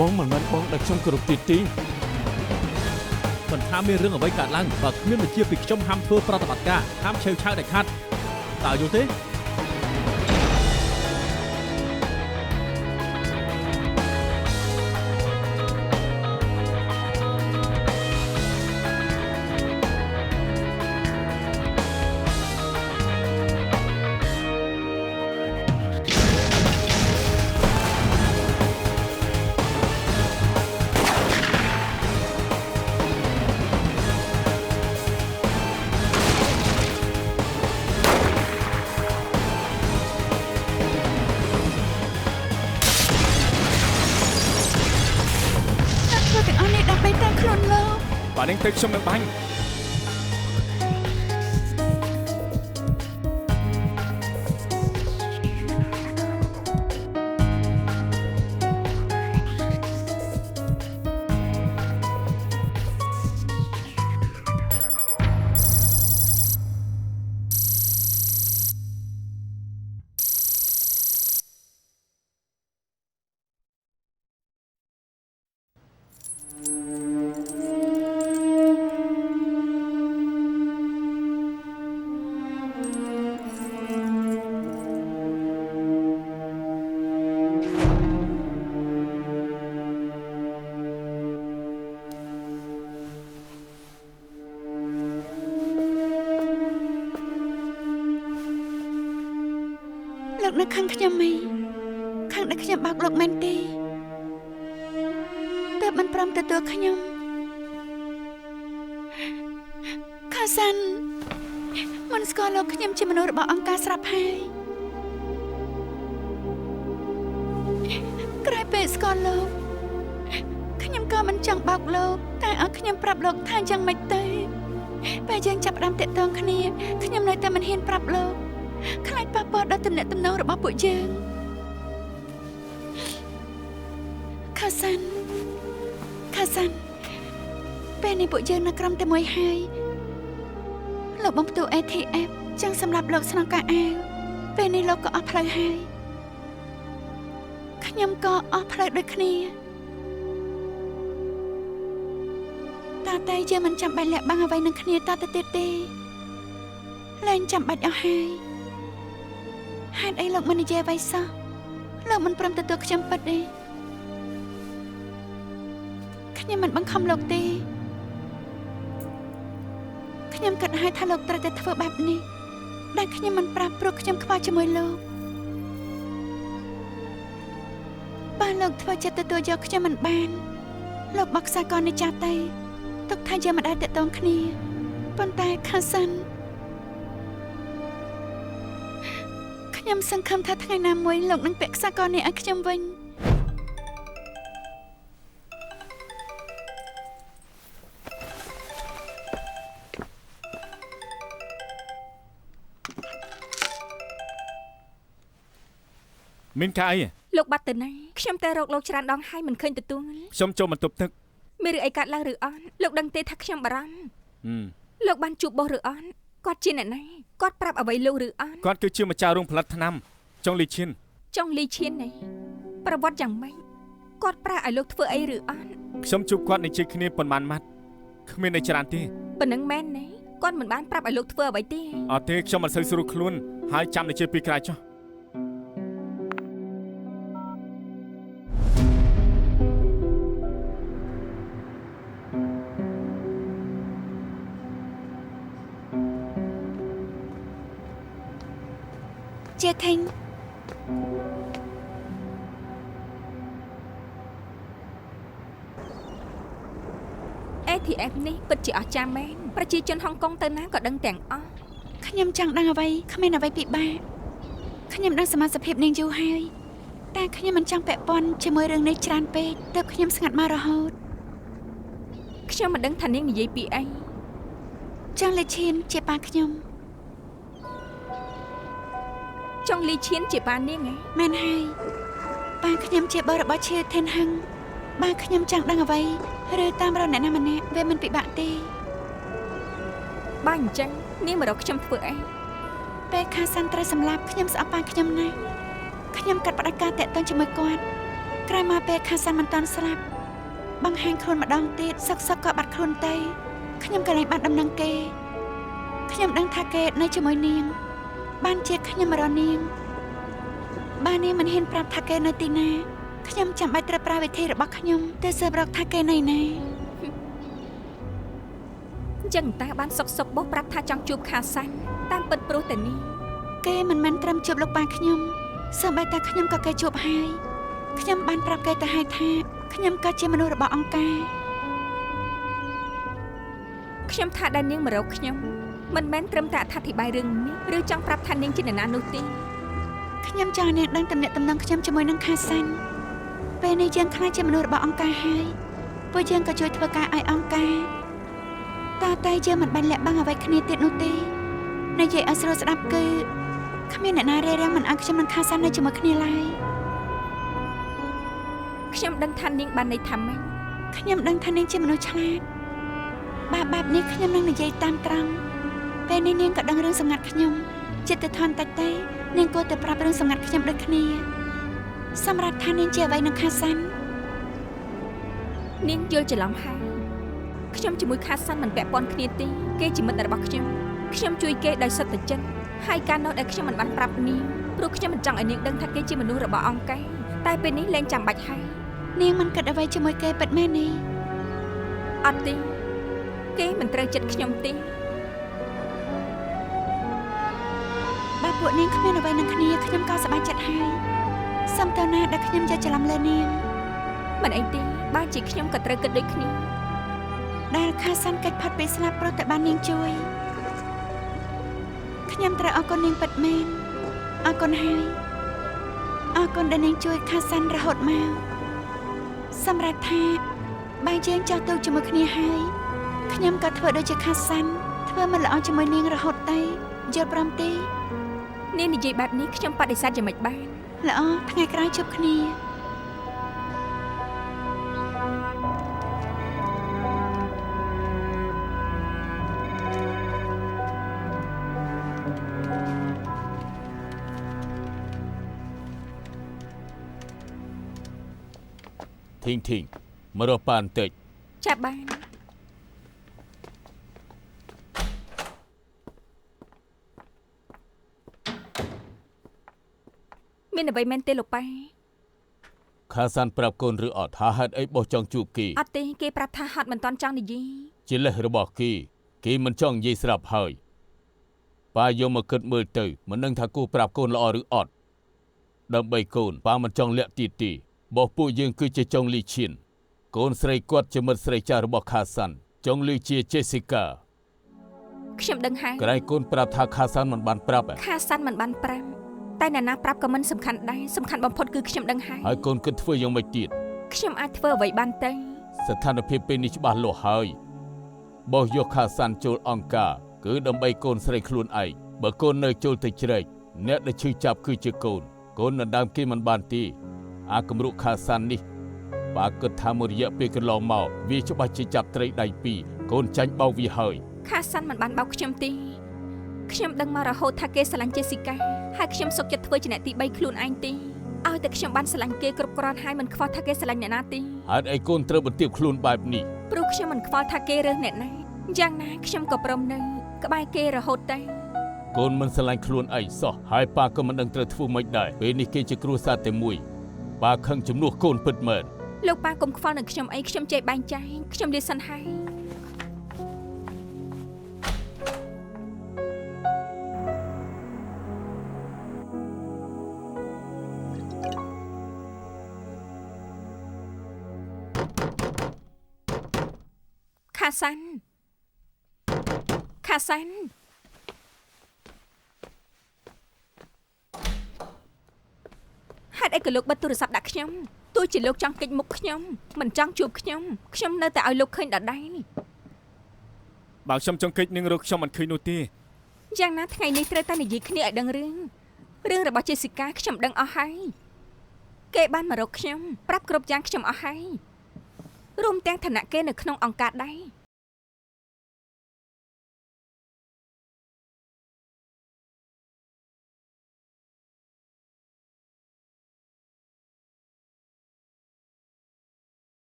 បងមិនមែនបងដែលខ្ញុំគោរពទៀតទេមិនថាមានរឿងអ្វីកើតឡើងបើគ្មានបញ្ជាពីខ្ញុំហាមធ្វើប្រតិបត្តិការហាមឆេវឆាវដាច់ខាតតើយល់ទេបាទនាងទៅខ្ញុំនឹងបាញ់លោកនៅខាងខ្ញុំមីខាងដែលខ្ញុំបោកលោកមែនទេតែមិនព្រមទទួលខ្ញុំខាសាន់មិនស្គាល់លោកខ្ញុំជាមនុស្សរបស់អង្គការស្រាប់ហើយក្រោយពេលស្គាល់លោកខ្ញុំក៏មិនចង់បោកលោកតែឲ្យខ្ញុំប្រាប់លោកថាយ៉ាងម៉េចទៅពេលយើងចាប់ផ្ដើមតាក់ទងគ្នាខ្ញុំនៅតែមិនហ៊ានប្រាប់លោកខ្លាចប៉ះពាល់ដល់ទំនាក់ទំនងរបស់ពួកយើងខាសាន់ពេលនេះពួកយើងនៅក្រុមតែមួយហើយលោកបំផ្ទុះ ATF ចឹងសម្រាប់លោកស្នងការអាវពេលនេះលោកក៏អស់ផ្លូវហើយខ្ញុំក៏អស់ផ្លូវដូចគ្នាតើតែយើងមិនចាំបាច់លាក់បាំងអ្វីនឹងគ្នាតទៅទៀតទេលែងចាំបាច់អស់ហើយហេតុអីលោកមិននិយាយអ្វីសោះលោកមិនព្រមទទួលខ្ញុំពិតទេខ្ញុំមិនបង្ខំលោកទេខ្ញុំគិតឲ្យថាលោកត្រូវតែធ្វើបែបនេះដែលខ្ញុំមិនប្រាប់ព្រោះខ្ញុំខ្វល់ជាមួយលោកបើលោកធ្វើចិត្តទទួលយកខ្ញុំមិនបានលោកបកខ្សែកនេះចាស់ទៅទុកថាយើងមិនដែលតាក់ទងគ្នាប៉ុន្តែខាសាន់ខ្ញុំសង្ឃឹមថាថ្ងៃណាមួយលោកនឹងពាក់ខ្សែកនេះឲ្យខ្ញុំវិញមានការអីលោកបាត់ទៅណាខ្ញុំតែរកលោកច្រើនដងហើយមិនឃើញទទួលខ្ញុំចូលបន្ទប់ទឹកមានរឿងអីកើតឡើងឬអត់លោកដឹងទេថាខ្ញុំបារម្ភលោកបានជួបបោះឬអត់គាត់ជាអ្នកណាគាត់ប្រាប់អ្វីលោកឬអត់គាត់គឺជាម្ចាស់រោងផលិតថ្នាំចុងលីឈៀននេះប្រវត្តិយ៉ាងម៉េចគាត់ប្រាប់ឲ្យលោកធ្វើអីឬអត់ខ្ញុំជួបគាត់និយាយគ្នាប៉ុន្មានម៉ាត់គ្មានអីច្រើនទេប៉ុណ្ណឹងមែនទេគាត់មិនបានប្រាប់ឲ្យលោកធ្វើអ្វីទេអត់ទេខ្ញុំមិនសូវស្រួលខ្លួនហើយចាំនិយាយពីក្រោយចុះជាថេងATF នេះពិតជាអស្ចារ្យមែនប្រជាជនហុងកុងទៅណាក៏ដឹងទាំងអស់ខ្ញុំចង់ដឹងអ្វីគ្មានអ្វីពិបាកខ្ញុំដឹងសមាជិកភាពនាងយូរហើយតែខ្ញុំមិនចង់ពាក់ព័ន្ធជាមួយរឿងនេះច្រើនពេកទើបខ្ញុំស្ងាត់មករហូតខ្ញុំមិនដឹងថានាងនិយាយពីអីចង់លេឈៀនជាប៉ាខ្ញុំចង់លីឈៀនជាប៉ានាងមែនហើយប៉ាខ្ញុំជាបរិបទឈៀថេនហឹងបើខ្ញុំចង់ដឹងអ្វីឬតាមរកអ្នកណាម្នាក់វាមិនពិបាកទេបើអញ្ចឹងនាងមករកខ្ញុំធ្វើអីពេលខាសាន់ត្រូវសម្លាប់ខ្ញុំស្អប់ប៉ាខ្ញុំណាស់ខ្ញុំកាត់ផ្តាច់ការតាក់ទងជាមួយគាត់ ក្រោយមកពេលខាសានមិនតាន់ស្លាប់បង្ហាញខ្លួនម្ដងទៀតសឹកក៏បាត់ខ្លួនទៅខ្ញុំក៏លែងបានដំណឹងគេខ្ញុំដឹងថាគេនៅជាមួយនាងបានជាខ្ញុំរនាងបាននាងមិនហ៊ានប្រាប់ថាគេនៅទីណាខ្ញុំចាំបាច់ត្រូវប្រើវិធីរបស់ខ្ញុំទៅស៊ើបរកថាគេនៅណាអញ្ចឹងតាបានសុកបោះប្រាប់ថាចង់ជួបខាសានតាមពិតព្រោះតែនេះគេមិនមែនត្រឹមជួបលោកប៉ាខ្ញុំសូម្បីតែខ្ញុំក៏គេជួបហើយខ្ញុំបានប្រាប់គេទៅហើយថាខ្ញុំក៏ជាមនុស្សរបស់អង្គការខ្ញុំថាដែលនាងមករកខ្ញុំមិនមែនត្រឹមតែអធិប្បាយរឿងនេះឬចង់ប្រាប់ថានាងជាអ្នកណានោះទេខ្ញុំចង់នាងដឹងទំនាក់ទំនងខ្ញុំជាមួយនឹងខាសានពេលនេះយើងខ្លាចជាមនុស្សរបស់អង្គការហើយពួកយើងក៏ជួយធ្វើការឲ្យអង្គការតែយើងមិនបានលាក់បាំងអ្វីគ្នាទៀតនោះទេនិយាយឲ្យស្រួលស្ដាប់គឺគ្មានអ្នកណារារាំងមិនឲ្យខ្ញុំនិងខាសាននៅជាមួយគ្នាឡើយខ្ញុំដឹងថានាងបានន័យថាម៉េចខ្ញុំដឹងថានាងជាមនុស្សឆ្លាតបែបនេះខ្ញុំនឹងនិយាយតាមត្រង់ពេលនេះនាងក៏ដឹងរឿងសម្ងាត់ខ្ញុំចិត្តទៅថនតិចទេនាងគួរតែប្រាប់រឿងសម្ងាត់ខ្ញុំដូចគ្នាសម្រាប់ថានាងជាអ្វីនឹងខាសាននាងយល់ច្រឡំហើយខ្ញុំជាមួយខាសានមិនពាក់ព័ន្ធគ្នាទេគេជាមិត្តរបស់ខ្ញុំជួយគេដោយសុទ្ធតែចិត្តហើយការនោះដែលខ្ញុំមិនបានប្រាប់នាងព្រោះខ្ញុំមិនចង់ឲ្យនាងដឹងថាគេជាមនុស្សរបស់អង្គការតែពេលនេះលែងចាំបាច់ហើយនាងមិនគិតអ្វីជាមួយគេពិតមែនទេអត់ទេគេមិនត្រូវចិត្តខ្ញុំទេបើពួកនាងគ្មានអ្វីនឹងគ្នាខ្ញុំក៏សប្បាយចិត្តហើយសូមតើណាដែលខ្ញុំយកច្រឡំលើនាងមិនអីទេបើជាខ្ញុំក៏ត្រូវគិតដូចគ្នាដែលខាសានកិច្ចផាត់ពីស្លាប់ព្រោះតែបាននាងជួយខ្ញុំត្រូវអរគុណនាងពិតមែនអរគុណហើយអរគុណដែលនាងជួយខាសានរហូតមកសម្រាប់ថាបើយើងចោះទៅជាមួយគ្នាហើយខ្ញុំក៏ធ្វើដូចជាខាសានធ្វើមិនល្អជាមួយនាងរហូតទៅយល់ព្រមទេនាងនិយាយបែបនេះខ្ញុំបដិសេធយ៉ាងម៉េចបានល្អថ្ងៃក្រោយជួបគ្នាធីងមករកប៉ាបន្តិចចាប់បានមានអ្វីមែនទេលោកប៉ាខាសានប្រាប់កូនឬអត់ថាហេតុអីបោះចង់ជួបគេអត់ទេគេប្រាប់ថាហត់មិនតាន់ចង់និយាយជាលេសរបស់គេមិនចង់និយាយស្រាប់ហើយប៉ាយកមកគិតមើលទៅមិនដឹងថាគូប្រាប់កូនល្អឬអត់ដើម្បីកូនប៉ាមិនចង់លាក់ទីទីបោះពួកយើងគឺជាចុងលីឈៀនកូនស្រីគាត់ជាមិត្តស្រីចាស់របស់ខាសានចុងលីជាចេស៊ីកាខ្ញុំដឹងហើយក្រែងកូនប្រាប់ថាខាសានមិនបានប្រាប់ខាសានមិនបានប្រាប់តែអ្នកណាប្រាប់ក៏មិនសំខាន់ដែរសំខាន់បំផុតគឺខ្ញុំដឹងហើយកូនគិតធ្វើយ៉ាងម៉េចទៀតខ្ញុំអាចធ្វើអ្វីបានទៅស្ថានភាពពេលនេះច្បាស់លាស់ហើយបោះយកខាសានចូលអង្គការគឺដើម្បីកូនស្រីខ្លួនឯងបើកូននៅចូលទៅជ្រែកអ្នកដែលឈឺចាប់គឺជាកូនដណ្ដើមគេមិនបានទេអាគំរុខាសាននេះបើគិតថាមួយរយៈពេលកន្លងមកវាច្បាស់ជាចាប់ត្រីដៃពីរកូនចាញ់បោកវាហើយខាសានមិនបានបោកខ្ញុំទេខ្ញុំដឹងមករហូតថាគេស្រឡាញ់ចេស៊ីកាហើយខ្ញុំសុខចិត្តធ្វើជាអ្នកទី3ខ្លួនឯងទេឲ្យតែខ្ញុំបានស្រឡាញ់គេគ្រប់គ្រាន់ហើយមិនខ្វល់ថាគេស្រឡាញ់អ្នកណាទេហេតុអីកូនត្រូវបន្ទាបខ្លួនបែបនេះព្រោះខ្ញុំមិនខ្វល់ថាគេរើសអ្នកណាយ៉ាងណាខ្ញុំក៏ព្រមនៅក្បែរគេរហូតទៅកូនមិនស្រឡាញ់ខ្លួនឯងសោះហើយប៉ាក៏មិនដឹងត្រូវធ្វើម៉េចដែរពេលនេះគេជាគ្រួសារតែមួយប៉ាខឹងជំនួសកូនពិតមែនលោកប៉ាកុំខ្វល់នឹងខ្ញុំអីខ្ញុំចេះបែងចែកខ្ញុំនិយាយសិនហើយខាសានហេតុអីក៏លោកបិទទូរស័ព្ទដាក់ខ្ញុំទោះជាលោកចង់គេចមុខខ្ញុំមិនចង់ជួបខ្ញុំនៅតែឲ្យលោកឃើញដដែលបើខ្ញុំចង់គេចនឹងរកខ្ញុំមិនឃើញនោះទេយ៉ាងណាថ្ងៃនេះត្រូវតែនិយាយគ្នាឲ្យដឹងរឿងរបស់ចេស៊ីកាខ្ញុំដឹងអស់ហើយគេបានមករកខ្ញុំប្រាប់គ្រប់យ៉ាងខ្ញុំអស់ហើយរួមទាំងឋានៈគេនៅក្នុងអង្គការដែរ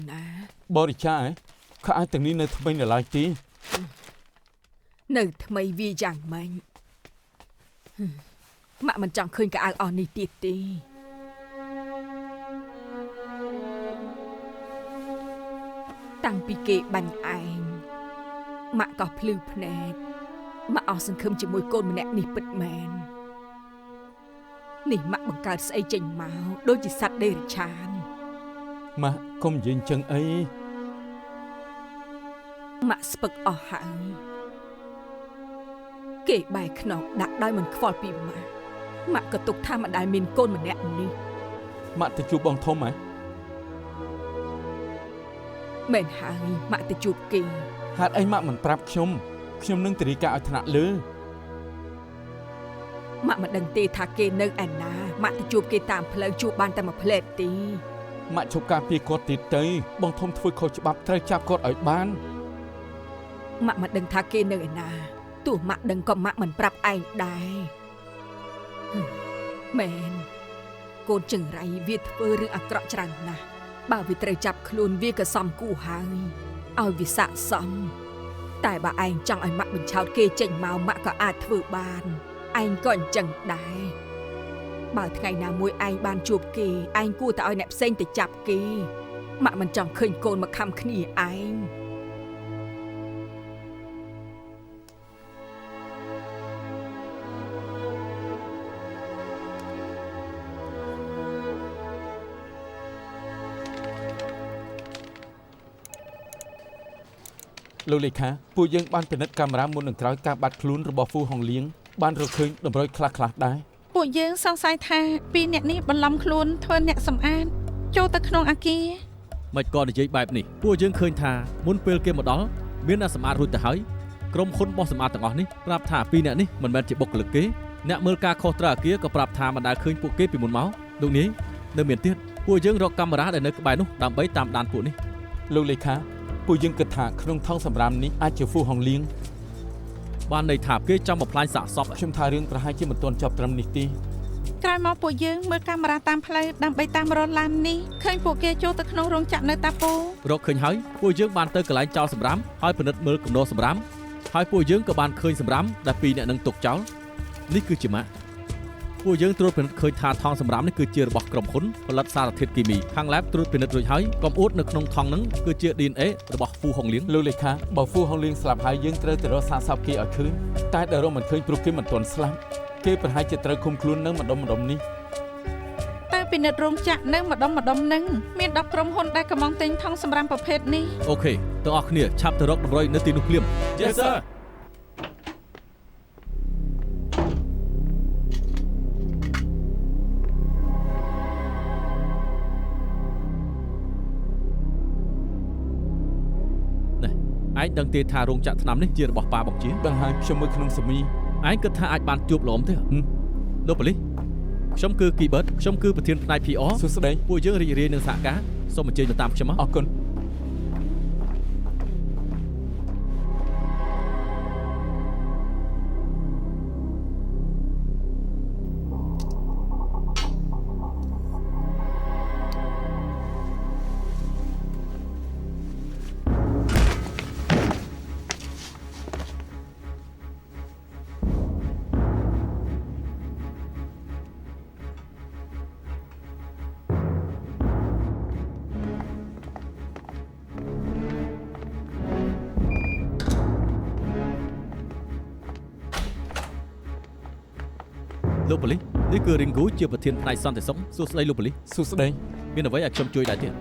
ណា បរិច្ចាហ៎ខោអាវទាំងនេះនៅថ្មីនៅឡើយទេ នៅថ្មីវាយ៉ាងម៉េចម៉ាក់មិនចង់ឃើញកៅអៅអស់នេះទៀតទេតាំងពីគេបាញ់ឯងម៉ាក់ក៏ភ្លឺភ្នែកម៉ាក់អស់សង្ឃឹមជាមួយកូនម្នាក់នេះពិតមែននេះម៉ាក់បង្កើតស្អីចេញមកដូចជាសត្វដេរឆាន ម៉ាក់កុំនិយាយចឹងអី ម៉ាក់ស្ពឹកអស់ហើយគេបែកខ្នងដាក់ដោយមិនខ្វល់ពីម៉ាក់ម៉ាក់ក៏ទុកថាមិនដែលមានកូនម្នាក់នេះ ម៉ាក់ទៅជួបបងធំហ៎ មែនហើយម៉ាក់ទៅជួបគេ ហេតុអីម៉ាក់មិនប្រាប់ខ្ញុំនឹងទៅរាយការណ៍ឲ្យថ្នាក់លើ ម៉ាក់មិនដឹងទេថាគេនៅឯណាម៉ាក់ទៅជួបគេតាមផ្លូវជួបបានតែមួយផ្លែតទេ ម៉ាក់ជប់ការពារគាត់ទៀតទៅបងធំធ្វើខុសច្បាប់ត្រូវចាប់គាត់ឲ្យបាន ម៉ាក់មិនដឹងថាគេនៅឯណាទោះម៉ាក់ដឹងក៏ម៉ាក់មិនប្រាប់ឯងដែរមែនកូនចង្រៃវាធ្វើរឿងអាក្រក់ច្រើនណាស់បើវាត្រូវចាប់ខ្លួនវាក៏សមគួរហើយឲ្យវាស័ក្តិសមតែបើឯងចង់ឲ្យម៉ាក់បញ្ឆោតគេចេញមកម៉ាក់ក៏អាចធ្វើបានឯងក៏អញ្ចឹងដែរបើថ្ងៃណាមួយឯងបានជួបគេឯងគួរតែឲ្យអ្នកផ្សេងទៅចាប់គេម៉ាក់មិនចង់ឃើញកូនមកខំគ្នាឯង លោកលេខាពួកយើងបានពិនិត្យកាមេរ៉ាមុននឹងក្រោយការបាត់ខ្លួនរបស់ហ្វូហុងលៀងបានរកឃើញតម្រុយខ្លះៗដែរ ពួកយើងសង្ស័យថាពីរអ្នកនេះបន្លំខ្លួនធ្វើអ្នកសម្អាតចូលទៅក្នុងអគារ មិនក៏និយាយបែបនេះពួកយើងឃើញថាមុនពេលគេមកដល់មានអ្នកសម្អាតរួចទៅហើយក្រុមហ៊ុនបោះសម្អាតទាំងអស់នេះប្រាប់ថាពីរអ្នកនេះមិនមែនជាបុគ្គលិកគេអ្នកមើលការខុសត្រូវអគារក៏ប្រាប់ថាមិនដែលឃើញពួកគេពីមុនមកលោកនាយនៅមានទៀតពួកយើងរកកាមេរ៉ាដែលនៅក្បែរនោះដើម្បីតាមដានពួកនេះ លោកលេខាពួកយើងគិតថាក្នុងថងសម្រាមនេះអាចជាហ្វូហុងលៀង បានន័យថាគេចង់បំផ្លាញសាកសព ខ្ញុំថារឿងប្រហែលជាមិនទាន់ចប់ត្រឹមនេះទេ ក្រោយមកពួកយើងមើលកាមេរ៉ាតាមផ្លូវដើម្បីតាមរត់ឡាននេះឃើញពួកគេចូលទៅក្នុងរោងចក្រនៅតាពូ រកឃើញហើយពួកយើងបានទៅកន្លែងចោលសម្រាមហើយពិនិត្យមើលគំនរសម្រាមហើយពួកយើងក៏បានឃើញសម្រាមដែលពីរអ្នកនឹងទុកចោលនេះគឺជាម៉ាក់ពួកយើងត្រួតពិនិត្យឃើញថាថង់សម្រាមនេះគឺជារបស់ក្រុមហ៊ុនផលិតសារធាតុគីមីខាង lab ត្រួតពិនិត្យរួចហើយកំអួតនៅក្នុងថង់ហ្នឹងគឺជា DNA របស់ហ្វូហុងលៀង លោកលេខាបើហ្វូហុងលៀងស្លាប់ហើយយើងត្រូវទៅរកសារសពគេឲ្យឃើញតែដែលរកមិនឃើញព្រោះគេមិនទាន់ស្លាប់គេប្រហែលជាត្រូវឃុំខ្លួននៅម្ដុំនេះ តែពិនិត្យរោងចក្រនៅម្ដុំនឹងមាន10ក្រុមហ៊ុនដែលកំពុងទិញថង់សម្រាមប្រភេទនេះ អូខេទាំងអស់គ្នាឆាប់ទៅរកតម្រុយនៅទីនោះភ្លាម Yes sir ឯងដឹងទេថារោងចក្រថ្នាំនេះជារបស់ប៉ាបងជា ដឹងហើយខ្ញុំមើលក្នុងសមី ឯងគិតថាអាចបានជួបលំទេលោកប៉ូលីសខ្ញុំគឺគីបឺតខ្ញុំគឺប្រធានផ្នែក PR សួស្តី ពួកយើងរីករាយនឹងសហការសូមអញ្ជើញទៅតាមខ្ញុំមក អរគុណ លោកប៉ូលីសនេះគឺរីងហ្គូជាប្រធានផ្នែកសន្តិសុខសួស្តីលោកប៉ូលីស សួស្តី មានអ្វីឲ្យខ្ញុំជួយដែរទៀត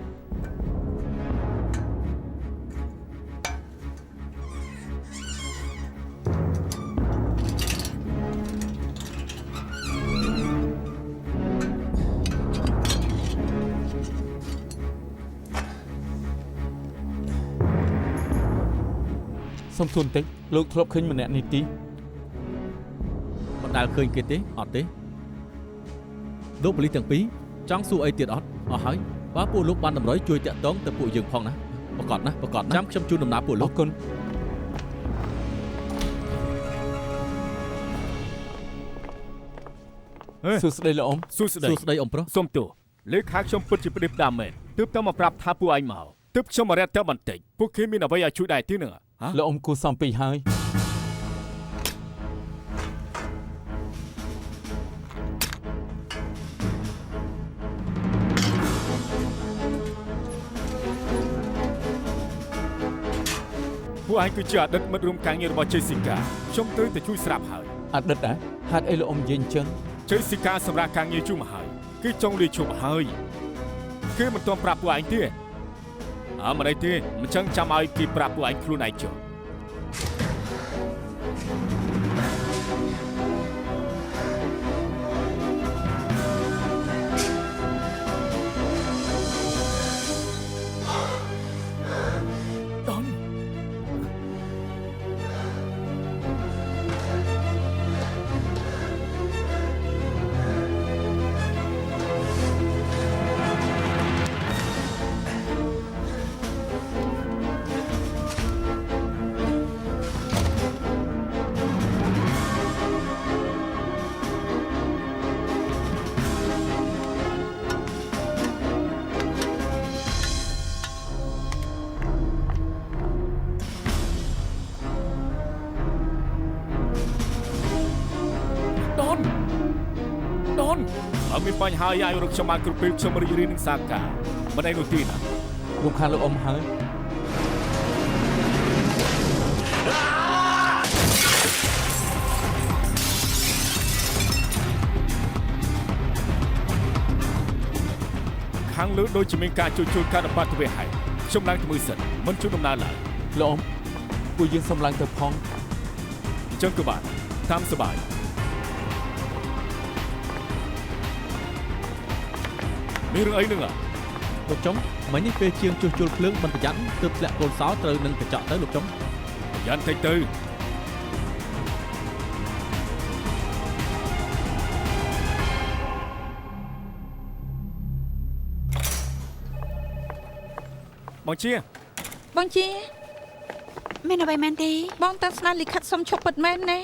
សុំទោសបន្តិចលោកធ្លាប់ឃើញម្នាក់នេះទី មិនដែលឃើញគេទេអត់ទេលោកប៉ូលីសទាំងពីរចង់សួរអីទៀតអត់អស់ហើយបើពួកលោកបានតម្រុយជួយតាក់ទងទៅពួកយើងផងណាប្រកបណាចាំខ្ញុំជូនដំណើរពួក អ លោ រ ក គុណ សួស្តីលោកអ៊ំ សួស្តីអ៊ំប្រុស សុំទោសលេខាខ្ញុំពិតជាផ្ដេសផ្ដាំមែនទើបតែមកប្រាប់ថាពួកឯងមក ទើបខ្ញុំមករត់តែបន្តិចពួកគេមានអ្វីឲ្យជួយដែរទេនឹងហ៎ លោកអ៊ំគូសំពីហើយ ពួកឯងគឺជាអតីតមិត្តរួមការងាររបស់ Jessica ខ្ញុំទៅជួយស្រាប់ហើយ អតីតហេតុអីលោកអ៊ំនិយាយអញ្ចឹង Jessica សម្រាប់ការងារជុំមកហើយគឺចង់លាឈប់ហើយគេមិនទាន់ប្រាប់ពួកឯងទេមិនអីទេមិនចឹងចាំឲ្យគេប្រាប់ពួកឯងខ្លួនឯងចុះ មានបញ្ហាយ៉ាងរកខ្ញុំបានគ្រប់ពេលខ្ញុំរីករាយនឹងសាកាមិនឯនោះទេណា រំខានលោកអ៊ំហើយ ខាងលើដូចជាមានការជួសជុលការបាត់ទៅវិញហើយខ្ញុំឡើងទៅមើលសិនមិនជួយដំណើរឡើយ លោកអ៊ំពួកយើងសំឡាញ់ទៅផង អញ្ចឹងក៏បានតាមសប្បាយ មានរឿងអីនឹង លោកចំមិញនេះពេលជាងជួសជុលភ្លើងមិនប្រយ័ត្នទើបធ្លាក់កូនសោត្រូវនឹងកញ្ចក់ទៅលោកចំ យ៉ាងតិចទៅបងជា មានអ្វីមែនទេ បងតាស្នើលិខិតសុំឈប់ពិតមែនណា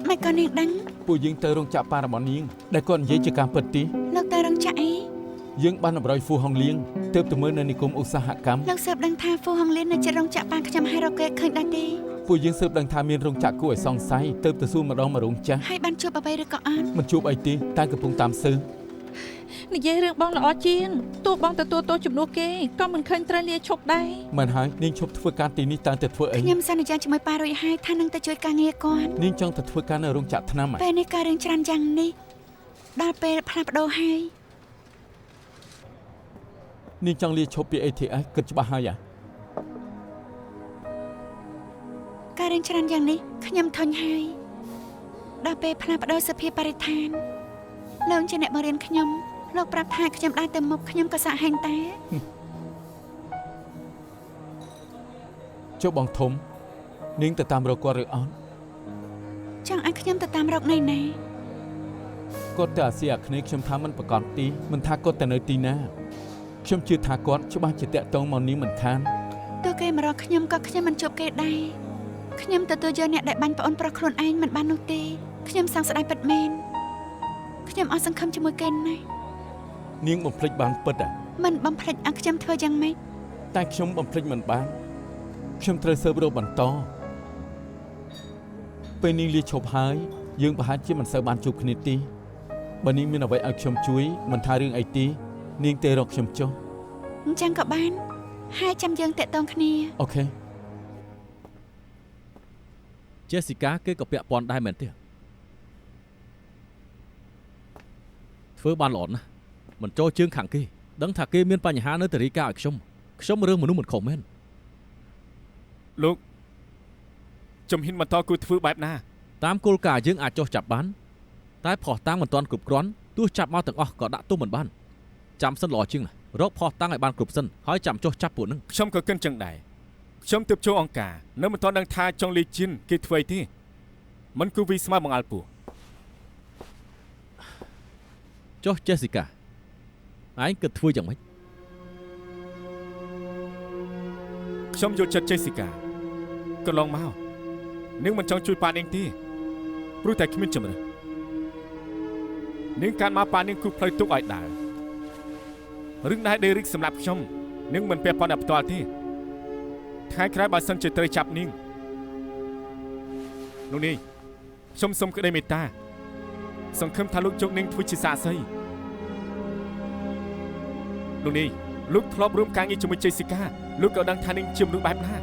មិនក៏នាងដឹង ពួកយើងទៅរោងចក្រប៉ារបស់នាងដែលគាត់និយាយជាការពិតទី លោកទៅរោងចក្រអី យើងបានអបរយហ្វូហុងលៀងទើបទៅមើលនៅនិគមឧស្សាហកម្ម លោកស៊ើបដឹងថាហ្វូហុងលៀននៅជិតរោងចក្រប៉ាខ្ញុំហើយរកគេឃើញដែរទេ ពួកយើងស៊ើបដឹងថាមានរោងចក្រគួរឲ្យសង្ស័យទើបទៅសួរម្ដងមករោងចាស់ ហើយបានជួបអ្វីឬក៏អត់ មិនជួបអីទេតែកំពុងតាមស៊ើប និយាយរឿងបងល្អជាងទោះបងទទួលទោសជំនួសគេក៏មិនឃើញត្រូវលាឈប់ដែរ មិនហើយនាងឈប់ធ្វើការទីនេះតើទៅធ្វើអី ខ្ញុំសន្យាជាមួយប៉ារួចហើយថានឹងទៅជួយការងារគាត់ នាងចង់ទៅធ្វើការនៅរោងចក្រថ្នាំហ៎ ពេលនេះការរឿងច្រើនយ៉ាងនេះដល់ពេលផ្លាស់ប្ដូរហើយ នាងចង់លាឈប់ពី ATS គិតច្បាស់ហើយហ៎ ការរឿងច្រើនយ៉ាងនេះខ្ញុំធុញហើយដល់ពេលផ្លាស់ប្ដូរសភាពបរិស្ថានលោកជាអ្នកបង្រៀនខ្ញុំលោកប្រាប់ថាខ្ញុំដើរទៅមុខខ្ញុំក៏សាក់ហែងតែ ចុះបងធំនាងទៅតាមរកគាត់ឬអត់ ចង់ឲ្យខ្ញុំទៅតាមរកណៃណា គាត់ទៅអាស៊ីអាគ្នេយ៍ខ្ញុំថាមិនប្រកាសទីមិនថាគាត់ទៅនៅទីណាខ្ញុំជឿថាគាត់ច្បាស់ជាតាក់ទងមកនាងមិនខាន ទោះគេមករកខ្ញុំក៏ខ្ញុំមិនជួបគេដែរខ្ញុំទទួលយកអ្នកដែលបាញ់ប្អូនប្រុសខ្លួនឯងមិនបាននោះទេខ្ញុំសង្ស័យពិតមែនខ្ញុំអត់សង្ឃឹមជាមួយគេណាស់ នាងបំភ្លេចបានពិតហ៎ មិនបំភ្លេចឲ្យខ្ញុំធ្វើយ៉ាងម៉េច តែខ្ញុំបំភ្លេចមិនបានខ្ញុំត្រូវស៊ើបរកបន្តពេលនាងលាឈប់ហើយយើងប្រហែលជាមិនសូវបានជួបគ្នាទេបើនាងមានអ្វីឲ្យខ្ញុំជួយមិនថារឿងអីទេនាងទេរកខ្ញុំចុះ អញ្ចឹងក៏បានហើយចាំយើងតាក់ទងគ្នា អូខេ Jessica គេក៏ពាក់ព័ន្ធដែរមែនទេធ្វើបានល្អណាស់មិនចូលជើងខាងគេដឹងថាគេមានបញ្ហានៅតរីកាឲ្យខ្ញុំរឿងមនុស្សមិនខុសមែន លោកជំហ៊ានបន្តគួរធ្វើបែបណា តាមគោលការណ៍យើងអាចចោះចាប់បានតែផោះតាំងមិនទាន់គ្រប់គ្រាន់ទោះចាប់មកទាំងអស់ក៏ដាក់ទោសមិនបានចាំសិនល្អជាងណារកផោះតាំងឲ្យបានគ្រប់សិនហើយចាំចោះចាប់ពួកនឹង ខ្ញុំក៏គិតចឹងដែរខ្ញុំទើបចូលអង្គការនៅមិនទាន់ដឹងថាចង់លេខជិនគេធ្វើអីទេមិនគូវីស្មើបង្អល់ពូ ចុះ Jessica ឯងគិតធ្វើយ៉ាងម៉េច ខ្ញុំយល់ចិត្ត Jessica កន្លងមកនាងមិនចង់ជួយប៉ានាងទេព្រោះតែគ្មានជំរឿននាងកាន់មកប៉ានាងគូផ្លូវទុកឲ្យដើររឿងដែល Derek សម្រាប់ខ្ញុំ នឹងមិនពាក់ព័ន្ធដល់ផ្ទាល់ទេថ្ងៃក្រោយបើសិនជាត្រូវចាប់នាងលោកនាងខ្ញុំសូមក្តីមេត្តាសង្ឃឹមថាលោកជោគនាងធ្វើជាសាក្សីលោកនាងលោកធ្លាប់រួមការងារជាមួយជេស៊ីកាលោកក៏ដឹងថានាងជាមនុស្សបែបណា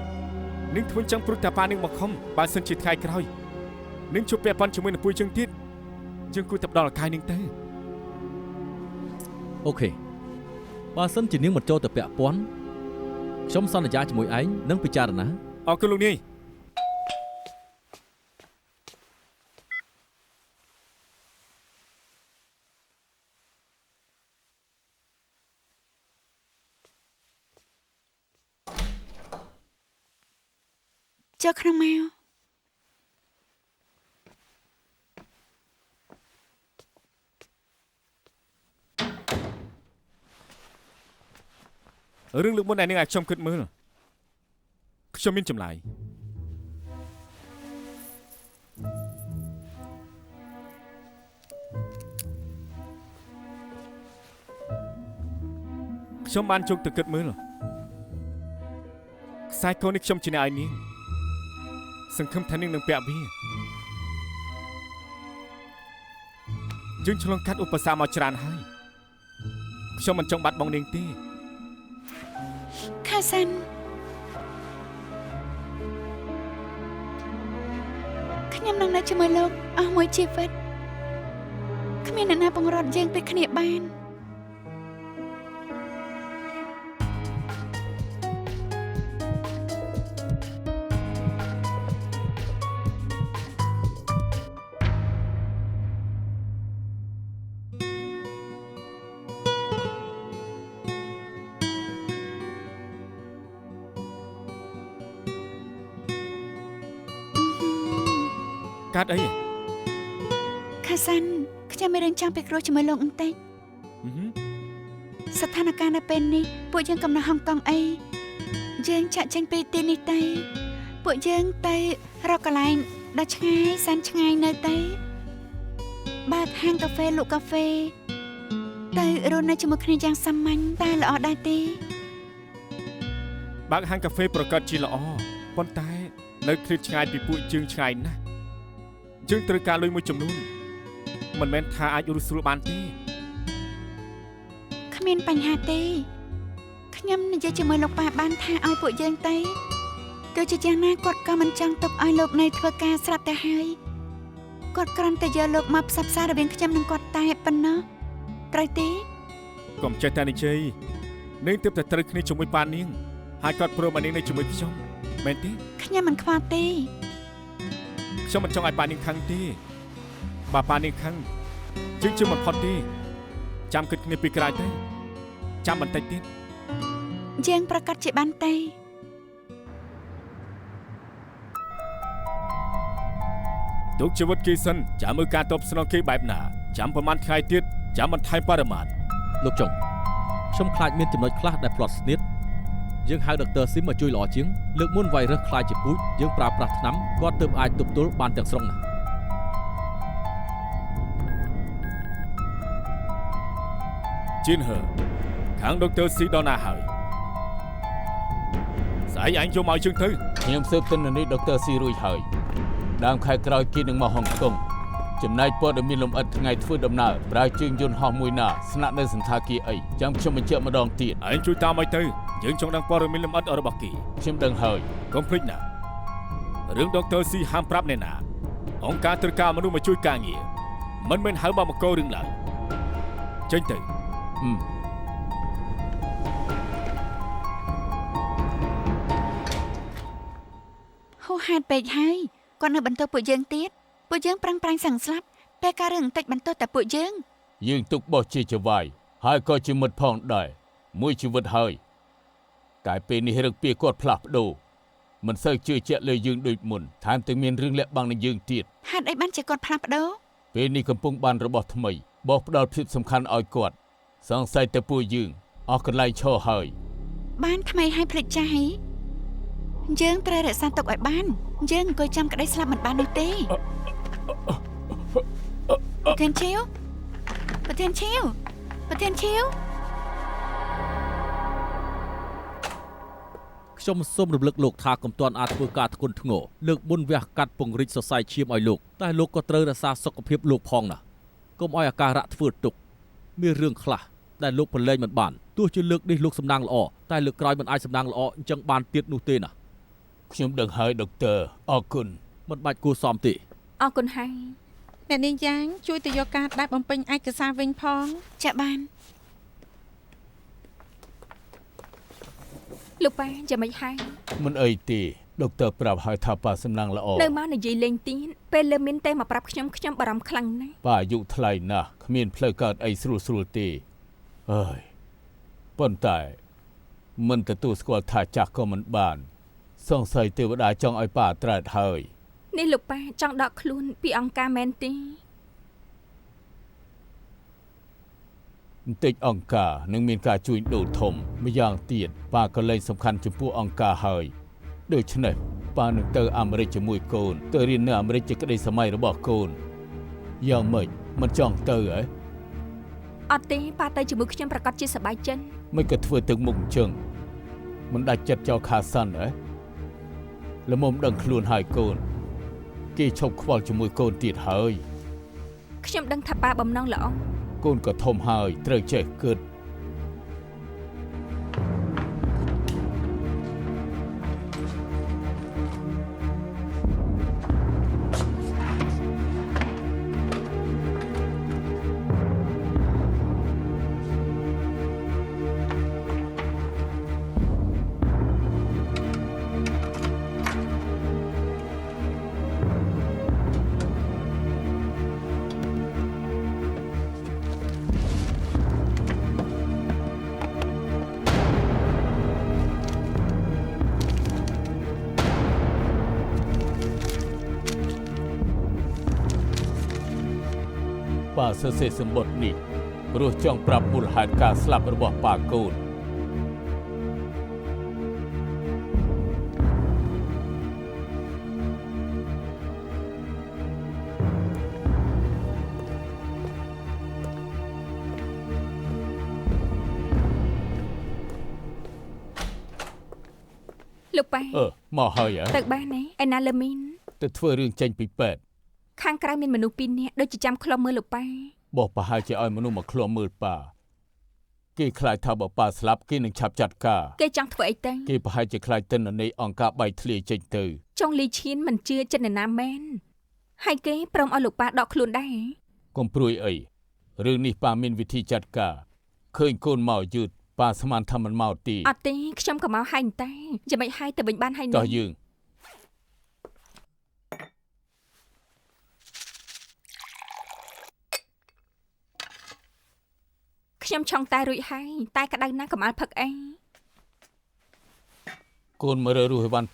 នាងធ្វើចឹងព្រោះតែប៉ានាងមកខំបើសិនជាថ្ងៃក្រោយនាងជួបពាក់ព័ន្ធជាមួយនឹងពួយជើងទៀតយើងគួរតែផ្ដល់ឱកាសនាងទៅអូខេបើសិនជានាងមិនចូលទៅពាក់ព័ន្ធខ្ញុំសន្យាជាមួយឯងនឹងពិចារណាអរគុណលោកនាយចូលក្នុងមករឿងលើកមុនឯនឹងឲ្យខ្ញុំគិតមើលខ្ញុំមានចម្លើយខ្ញុំបានជោគទៅគិតមើលខ្សែកនេះខ្ញុំជាអ្នកឲ្យនាងសង្ឃឹមថានាងនឹងពាក់វាយើងឆ្លងកាត់ឧបសគ្គមកច្រើនហើយខ្ញុំមិនចង់បាត់បង់នាងទេខាសាន់ខ្ញុំនឹងនៅជាមួយលោកអស់មួយជីវិតគ្មានអ្នកណាបង្រត់យើងពីគ្នាបានកាត់អីខាសាន់ខ្ញុំមានរឿងចង់ពិគ្រោះជាមួយលោកបន្តិចស្ថានភាពនៅពេលនេះពួកយើងកំណត់ហុងកុងអីយើងចាក់ចេញពីទីនេះទៅពួកយើងទៅរកកន្លែងដ៏ឆ្ងាយសានឆ្ងាយនៅទៅបើកហាងកាហ្វេលក់កាហ្វេទៅរស់នៅជាមួយគ្នាយ៉ាងសាមញ្ញតែល្អដែរទេបើកហាងកាហ្វេប្រកាសជាល្អប៉ុន្តែនៅឃ្លាតឆ្ងាយពីពួកយើងឆ្ងាយណាស់យើងត្រូវការលុយមួយចំនួនមិនមែនថាអាចរស់ស្រួលបានទេគ្មានបញ្ហាទេខ្ញុំនិយាយជាមួយលោកប៉ាបានថាឲ្យពួកយើងទៅទោះជាយ៉ាងណាគាត់ក៏មិនចង់ទុកឲ្យលោកនៅធ្វើការស្រាប់ទៅហើយគាត់គ្រាន់តែយកលោកមកផ្សព្វផ្សាយរវាងខ្ញុំនិងគាត់តែប៉ុណ្ណោះត្រូវទេកុំចេះតែនិយាយនាងទើបតែត្រូវគ្នាជាមួយប៉ានាងហើយគាត់ព្រមឲ្យនាងនៅជាមួយខ្ញុំមែនទេខ្ញុំមិនខ្វល់ទេខ្ញុំមិនចង់ឲ្យប៉ានាងខឹងទេបើប៉ានាងខឹងយើងជឿមិនផុតទេចាំគិតគ្នាពីក្រោយទៅចាំបន្តិចទៀតយើងប្រកាសជាបានទេទុកជីវិតគេសិនចាំមើលការតបស្នងគេបែបណាចាំប្រហែលថ្ងៃទៀតចាំបន្ថែមបរិមាណលោកចុងខ្ញុំខ្លាចមានចំណុចខ្លះដែលផ្លត់ស្នៀតយើងហៅដុកទ័រស៊ីមមកជួយល្អជាងលើកមុនវ៉ៃរុសខ្លាចជាពូជយើងប្រើប្រាស់ថ្នាំគាត់ទើបអាចទប់ទល់បានទាំងស្រុងណាជីនហឺខាងដុកទ័រស៊ីដល់ណាហើយស្អីអញយកមកជើងទៅខ្ញុំស៊ើបទិន្នន័យដុកទ័រស៊ីរួចហើយដើមខែក្រោយគេនឹងមកហុងកុងចំណែកព័ត៌មានលម្អិតថ្ងៃធ្វើដំណើរប្រើជើងយន្តហោះមួយណាស្នាក់នៅសន្តាគារអីចាំខ្ញុំបញ្ជាក់ម្ដងទៀតឯងជួយតាមឲ្យទៅយើងចង់ដឹងព័ត៌មានលម្អិតរបស់គេខ្ញុំដឹងហើយកុំភ្លេចណារឿងដុកទ័រស៊ីហាមប្រាប់អ្នកណាអង្គការត្រូវការមនុស្សមកជួយការងារមិនមែនហៅមកកោរឿងឡើយចេញទៅហូហេតុពេកហើយគាត់នៅបន្តពួកយើងទៀតពួកយើងប្រឹងប្រែងសង្ស្លាប់ពេលការរឿងបន្តិចបន្តតែពួកយើងទុកបោះជាចវាយហើយក៏ជាមិត្តផងដែរមួយជីវិតហើយតែពេលនេះរឹកពីគាត់ផ្លាស់ប្ដូរមិនសូវជឿជាក់លើយើងដូចមុនថែមទាំងមានរឿងលាក់បាំងនឹងយើងទៀតហេតុអីបានជាគាត់ផ្លាស់ប្ដូរពេលនេះកំពុងបានរបស់ថ្មីបោះផ្ដល់ភាពសំខាន់ឲ្យគាត់សង្ស័យតែពួកយើងអស់កន្លែងឈរហើយបានថ្មីឲ្យភ្លេចចាស់ហីយើងត្រូវរក្សាទុកឲ្យបានយើងអង្គុយចាំក្តីស្លាប់មិនបាននោះទេប្រធានឈៀវ ខ្ញុំសូមរំលឹកលោកថាកុំទាន់អាចធ្វើការធ្ងន់ធ្ងរលើកមុនវះកាត់ពង្រីកសរសៃឈាមឲ្យលោកតែលោកក៏ត្រូវរក្សាសុខភាពលោកផងណាកុំឲ្យអាការៈធ្វើទុកមានរឿងខ្លះដែលលោកប្រឡែងមិនបានទោះជាលើកនេះលោកសំណាងល្អតែលើកក្រោយមិនអាចសំណាងល្អអញ្ចឹងបានទៀតនោះទេណា ខ្ញុំដឹងហើយដុកទ័រអរគុណ មិនបាច់គួរសមទេ អរគុណហើយ អ្នកនាងយ៉ាងជួយទៅយកកាតដែលបំពេញឯកសារវិញផង ចាបាន លោកប៉ាចាំមិនហើយ មិនអីទេដុកទ័រប្រាប់ហើយថាប៉ាសំណាងល្អ នៅមកនិយាយលេងទៀតពេលលើមានតែមកប្រាប់ខ្ញុំបារម្ភខ្លាំងណាស់ ប៉ាអាយុថ្លៃណាស់គ្មានផ្លូវកើតអីស្រួលទេអើយប៉ុន្តែមិនទទួលស្គាល់ថាចាស់ក៏មិនបានសង្ស័យទេវតាចង់ឲ្យប៉ាត្រើតហើយ នេះលោកប៉ាចង់ដកខ្លួនពីអង្គការមែនទេ បន្តិចអង្គការនឹងមានការជួញដូរធំម្យ៉ាងទៀតប៉ាក៏លែងសំខាន់ចំពោះអង្គការហើយដូច្នេះប៉ានឹងទៅអាមេរិកជាមួយកូនទៅរៀននៅអាមេរិកជាក្តីសម័យរបស់កូនយ៉ាងម៉េចមិនចង់ទៅហ៎ អត់ទេប៉ាទៅជាមួយខ្ញុំប្រកាសជាសប្បាយចិត្ត មិនក៏ធ្វើទឹកមុខអញ្ចឹងមិនដាច់ចិត្តចោលខាសាន់ហ៎ល្មមដឹងខ្លួនហើយកូនគេឈប់ខ្វល់ជាមួយកូនទៀតហើយ ខ្ញុំដឹងថាប៉ាបំណងល្អ កូនក៏ធំហើយត្រូវចេះគិត ប៉ាសរសេរសម្បត្តិនេះព្រោះចង់ប្រាប់មូលហេតុការស្លាប់របស់ប៉ាកូន លោកប៉ា មកហើយហ៎ ទៅបានទេឯណាលើមីន ទៅធ្វើរឿងចេញពីពេទ្យ ខាងក្រៅមានមនុស្សពីរនាក់ដូចជាចាំខ្លុំមើលលោកប៉ា បោះប្រហែលជាឲ្យមនុស្សមកឃ្លាំមើលប៉ាគេខ្លាចថាបើប៉ាស្លាប់គេនឹងឆាប់ចាត់ការ គេចង់ធ្វើអីទៅ គេប្រហែលជាខ្លាចទិន្នន័យអង្គការបែកធ្លាយចេញទៅ ចុងលីឈៀនមិនជឿចិត្តនរណាមែនហើយគេព្រមឲ្យលោកប៉ាដកខ្លួនដែរ កុំព្រួយអីរឿងនេះប៉ាមានវិធីចាត់ការឃើញកូនមកយឺតប៉ាស្មានថាមិនមកទី អត់ទេខ្ញុំក៏មកហើយតែយ៉ាងម៉េចហើយទៅវិញបានហើយ ចោះ នេះ យើង ខ្ញុំឆុងតែរួចហើយតែក្តៅណាស់កុំឲ្យផឹកអី កូនមើលរស់ឲ្យបាន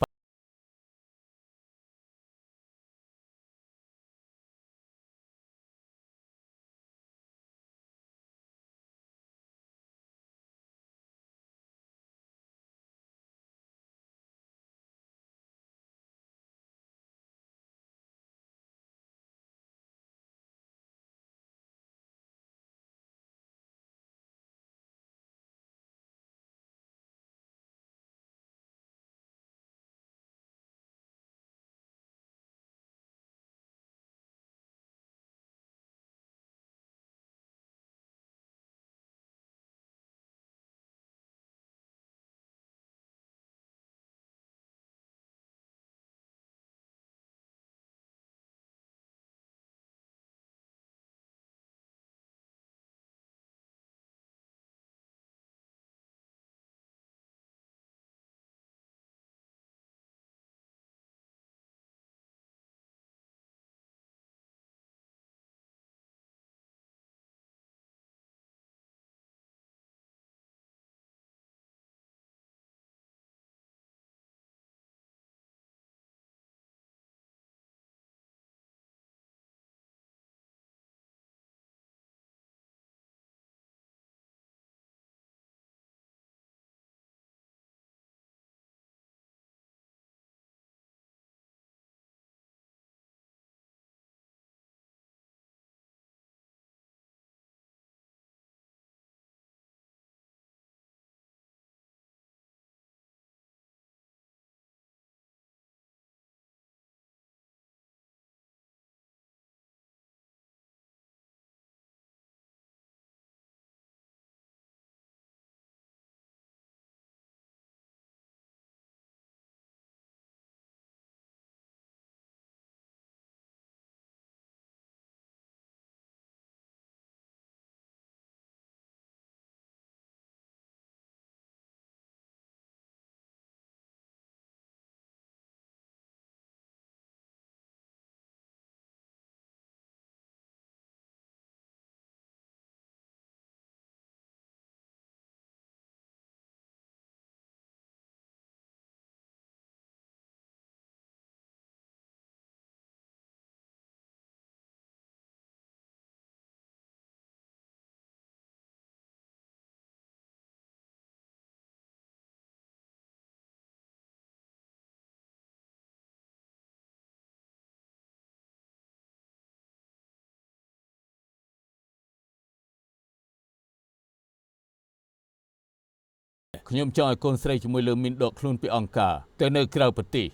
ខ្ញុំចង់ឲ្យកូនស្រីជាមួយលើមីនដកខ្លួនពីអង្គការទៅនៅក្រៅប្រទេស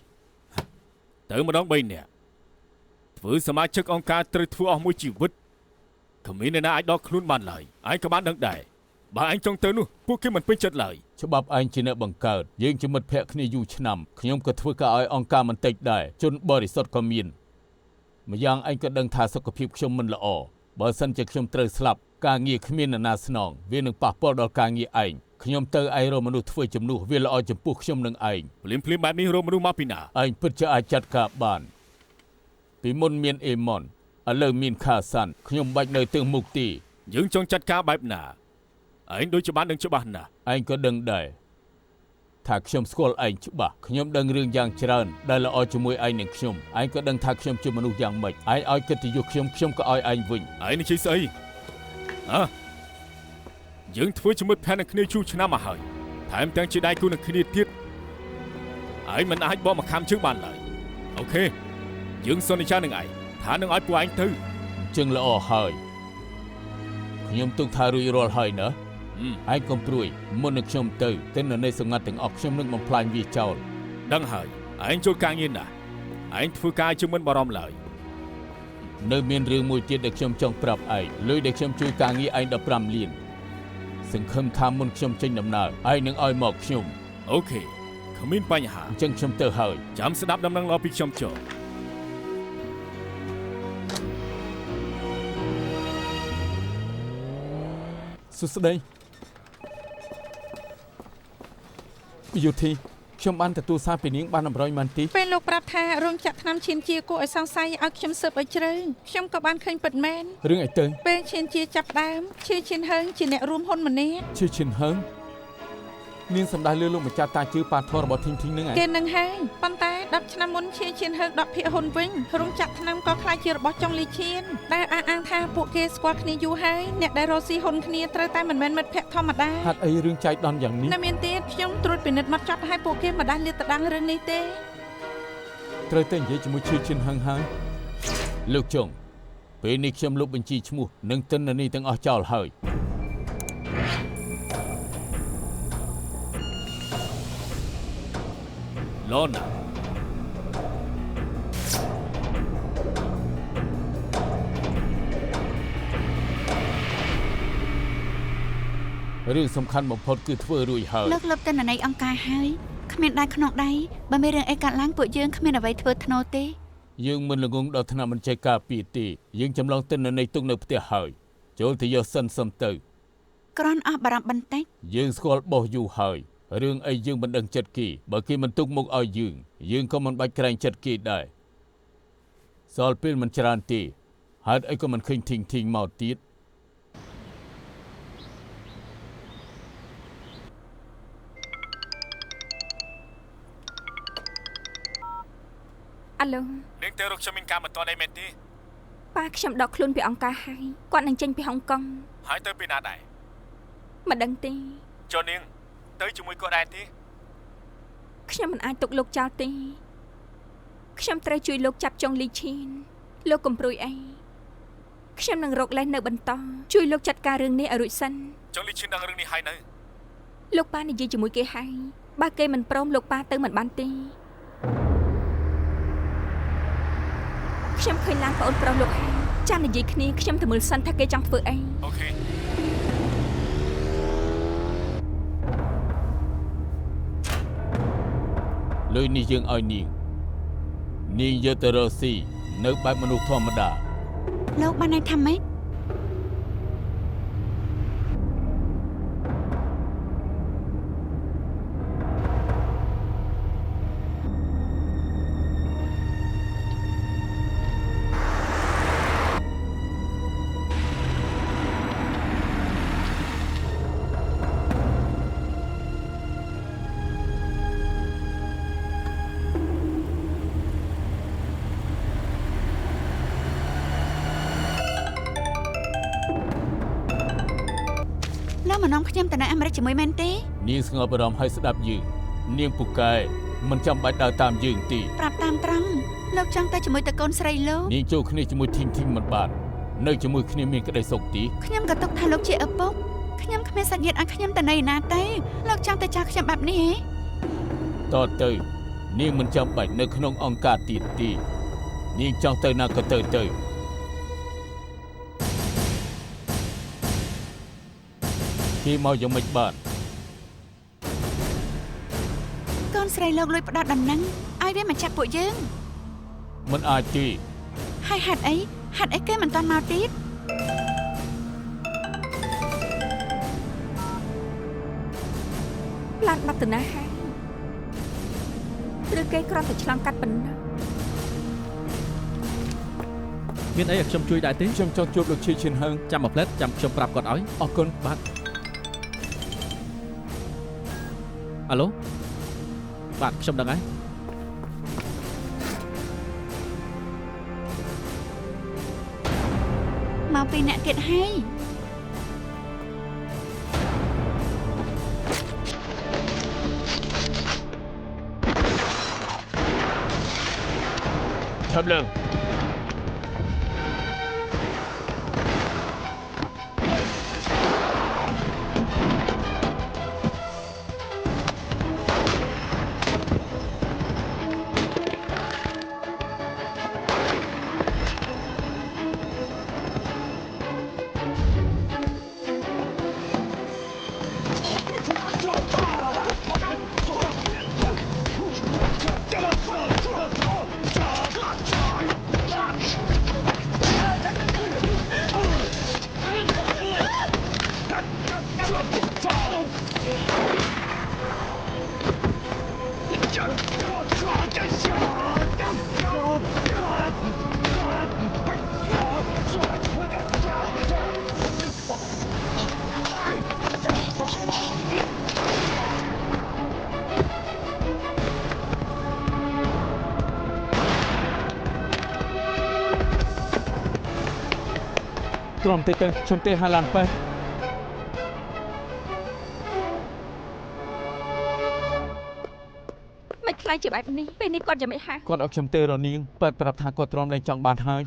ទៅម្ដង3នាក់ធ្វើសមាជិកអង្គការត្រូវធ្វើអស់មួយជីវិតគ្មានអ្នកណាអាចដកខ្លួនបានឡើយឯងក៏បានដឹងដែរបើឯងចង់ទៅនោះពួកគេមិនពេញចិត្តឡើយ ច្បាប់ឯងជាអ្នកបង្កើតយើងជាមិត្តភក្តិគ្នាយូរឆ្នាំខ្ញុំក៏ធ្វើការឲ្យអង្គការមិនតិចដែរជនបរិសុទ្ធក៏មានម្យ៉ាងឯងក៏ដឹងថាសុខភាពខ្ញុំមិនល្អបើសិនជាខ្ញុំត្រូវស្លាប់ការងារគ្មានអ្នកណាស្នងវានឹងប៉ះពាល់ដល់ការងារឯងខ្ញុំទៅឯរកមនុស្សធ្វើជំនួសវាល្អចំពោះខ្ញុំនឹងឯង ភ្លាមបែបនេះរកមនុស្សមកពីណា ឯងពិតជាអាចចាត់ការបានពីមុនមានអេម៉ុនឥឡូវមានខាសាន់ខ្ញុំបាច់នៅទិសមុខទី យើងចង់ចាត់ការបែបណាឯងដូចជាបានដឹងច្បាស់ណាស់ ឯងក៏ដឹងដែរថាខ្ញុំស្គាល់ឯងច្បាស់ខ្ញុំដឹងរឿងយ៉ាងច្រើនដែលល្អជាមួយឯងនឹងខ្ញុំឯងក៏ដឹងថាខ្ញុំជាមនុស្សយ៉ាងម៉េចឯងឲ្យកិត្តិយសខ្ញុំក៏ឲ្យឯងវិញ ឯងនេះជិះស្អីយើងធ្វើជាមិត្តភក្តិនឹងគ្នាយូរឆ្នាំមកហើយថែមទាំងជាដៃគូនឹងគ្នាទៀតឯងមិនអាចបកមកខំជើងបានឡើយអូខេយើងសន្យានឹងឯងថានឹងឲ្យពួកឯងទៅ ចឹងល្អហើយខ្ញុំទុកថារួចរាល់ហើយណាឯងកុំព្រួយមុននឹងខ្ញុំទៅទិន្នន័យសម្ងាត់ទាំងអស់ខ្ញុំនឹងបំផ្លាញវាចោល ដឹងហើយឯងចូលការងារណាឯងធ្វើការជាមិនបារម្ភឡើយ នៅមានរឿងមួយទៀតដែលខ្ញុំចង់ប្រាប់ឯងលុយដែលខ្ញុំជួយការងារឯង15លានសង្ឃឹមថាមុនខ្ញុំចេញដំណើរឯងនឹងឲ្យមកខ្ញុំ អូខេគ្មានបញ្ហា អញ្ចឹងខ្ញុំទៅហើយ ចាំស្ដាប់ដំណឹងល្អពីខ្ញុំចុះ សួស្តីយុធីខ្ញុំបានទទួលសារពីនាងបាន100ម៉ាន់ទី ពេលលោកប្រាប់ថារោងចក្រថ្នាំឈានជាគួរឲ្យសង្ស័យឲ្យខ្ញុំស៊ើបឲ្យជ្រៅខ្ញុំក៏បានឃើញពិតមែន រឿងអីទៅ ពេលឈានជាចាប់ដើមឈានហឹងជាអ្នករួមហ៊ុនម្នាក់ ឈឺឈិនហឹងនាងសម្ដៅលើលោកម្ចាស់តាជឿប៉ាធររបស់ធីងហ្នឹងឯង គេនឹងហើយប៉ុន្តែ10ឆ្នាំមុនឈានហឹង10ភាគហ៊ុនវិញរោងចក្រថ្នាំក៏ខ្លាចជារបស់ចុងលីឈានដែលអះអាងថាពួកគេស្គាល់គ្នាយូរហើយអ្នកដែលរស់ស៊ីហ៊ុនគ្នាត្រូវតែមិនមែនមិត្តភក្តិធម្មតា ហេតុអីរឿងចៃដន្យយ៉ាងនេះ នៅមានទៀតខ្ញុំត្រួតពិនិត្យមកចត់ឲ្យពួកគេមិនដាច់លាតត្រដាងរឿងនេះទេ ត្រូវតែនិយាយជាមួយឈឺឈិនហឹងហើយលោកចុងពេលនេះខ្ញុំលុបបញ្ជីឈ្មោះនិងទិន្នន័យទាំងអស់ចោលហើយ ឡូណា រឿងសំខាន់បំផុតគឺធ្វើរួចហើយ លើកលុបទិន្នន័យអង្គការហើយគ្មានដៃក្នុងដៃបើមានរឿងអីកាត់ឡើងពួកយើងគ្មានអ្វីធ្វើធ្នោទេ យើងមិនល្ងងដល់ថ្នាក់មិនចេះការពារទេយើងចម្លងទិន្នន័យទុកនៅផ្ទះហើយចូលទៅយកសិនសំទៅ ក្រនអស់បារម្ភបន្តិច យើងស្គាល់បោះយូរហើយរឿងអីយើងមិនដឹងចិត្តគេបើគេមិនទុកមុខឲ្យយើងក៏មិនបាច់ក្រែងចិត្តគេដែរសល់ពេលមិនច្រើនទេហេតុអីក៏មិនឃើញធីងមកទៀត អាឡូ នាងទៅរកខ្ញុំមានការបន្តអីមែនទេ ប៉ាខ្ញុំដកខ្លួនពីអង្គការហើយគាត់នឹងចេញពីហុងកុង ហើយទៅពីណាដែរ មិនដឹងទេ ចុះនាងទៅជាមួយគាត់ដែរទេ ខ្ញុំមិនអាចទុកលោកចោលទេខ្ញុំត្រូវជួយលោកចាប់ចុងលីឈីនលោកកុំព្រួយអីខ្ញុំនឹងរកលេសនៅបន្តជួយលោកចាត់ការរឿងនេះឲ្យរួចសិន ចុងលីឈិនដឹងរឿងនេះហើយនៅ លោកប៉ានិយាយជាមួយគេហើយបើគេមិនព្រមលោកប៉ាទៅមិនបានទេខ្ញុំឃើញឡានប្អូនប្រុសលោកហើយចាំនិយាយគ្នាខ្ញុំទៅមើលសិនថាគេចង់ធ្វើអី អូខេ លុយនេះយើងឲ្យនាងយកទៅរកស៊ីនៅបែបមនុស្សធម្មតា លោកបានន័យថាម៉េច លោកមកនាំខ្ញុំទៅនៅអាមេរិកជាមួយមែនទេ នាងស្ងប់អារម្មណ៍ហើយស្ដាប់យើងនាងពូកែមិនចាំបាច់ដើរតាមយើងទេ ប្រាប់តាមត្រង់លោកចង់ទៅជាមួយតកូនស្រីលោក នាងចូលគ្នាជាមួយធីងមិនបាននៅជាមួយគ្នាមានក្តីសុខទី ខ្ញុំក៏ទុកថាលោកជាឪពុក ខ្ញុំគ្មានសាច់ញាតិឲ្យខ្ញុំទៅណីណាទេលោកចង់ទៅចោលខ្ញុំបែបនេះហ៎តទៅនាងមិនចាំបាច់នៅក្នុងអង្គការទៀតទេនាងចង់ទៅណាក៏ទៅគេមកយ៉ាងម៉េចបានក ូនស្រីលោកលួចផ្ដោតដំណឹងឲ្យវាមកចាប់ពួកយើង មិនអាចទេ ហើយហេតុអីគេមិនតាន់មកទៀត ឡានបាត់ទៅណាហើយឬគេគ្រាន់តែឆ្លងកាត់ប៉ុណ្ណឹង មានអីឲ្យខ្ញុំជួយដែរទេ ខ្ញុំចង់ជួបលោកឈីឈិនហឹង ចាំមួយផ្លែតចាំខ្ញុំប្រាប់គាត់ឲ្យ អរគុណ បាទអាឡូបាទខ្ញុំដឹងហើយ មកពីអ្នកទៀតហើយ ឈប់លើ ទ្រាំទៅខ្ញុំទេហាឡានពេទ្យ មិនខ្លាចជាបែបនេះពេលនេះគាត់យ៉ាងម៉េចហ่ะ គាត់ឲ្យខ្ញុំទេរនាងប៉ែតប្រាប់ថាគាត់ទ្រាំលែងចង់បានហើយ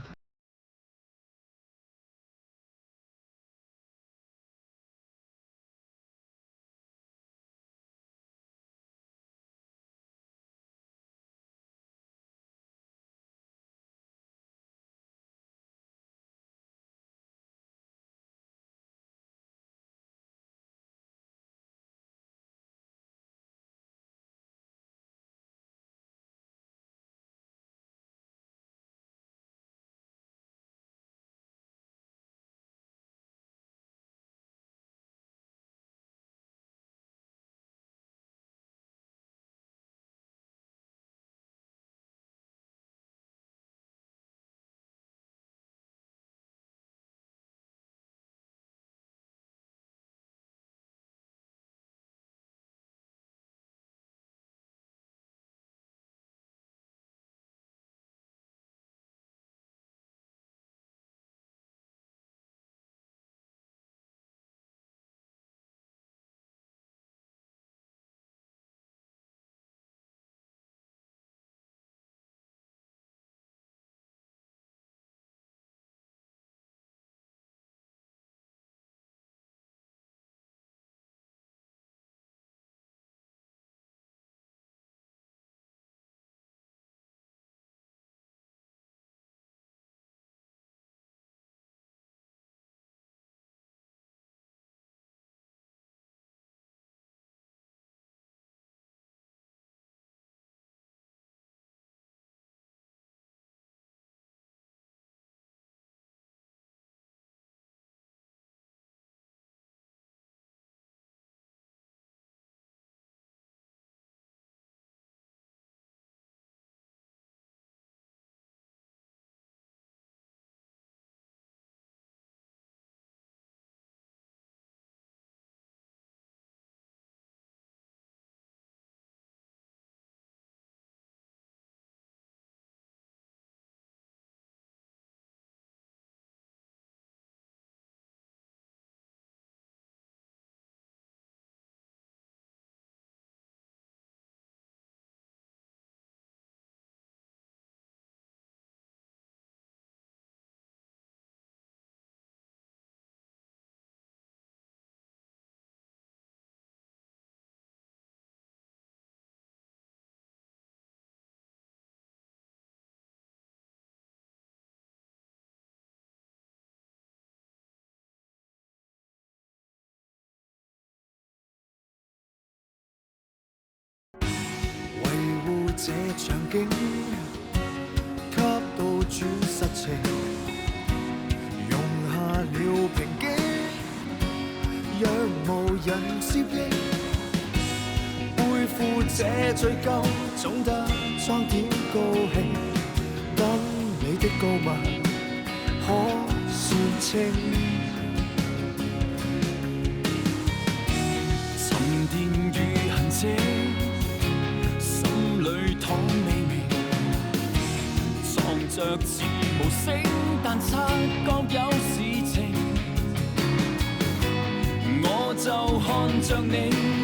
這場景，給到主實情，容下了平靜，若無人接應，背負這罪疚，總得裝點高興，等你的告密可算清。沉澱與痕跡，心裏淌微微，藏着似無聲，但察覺有事情，我就看着你。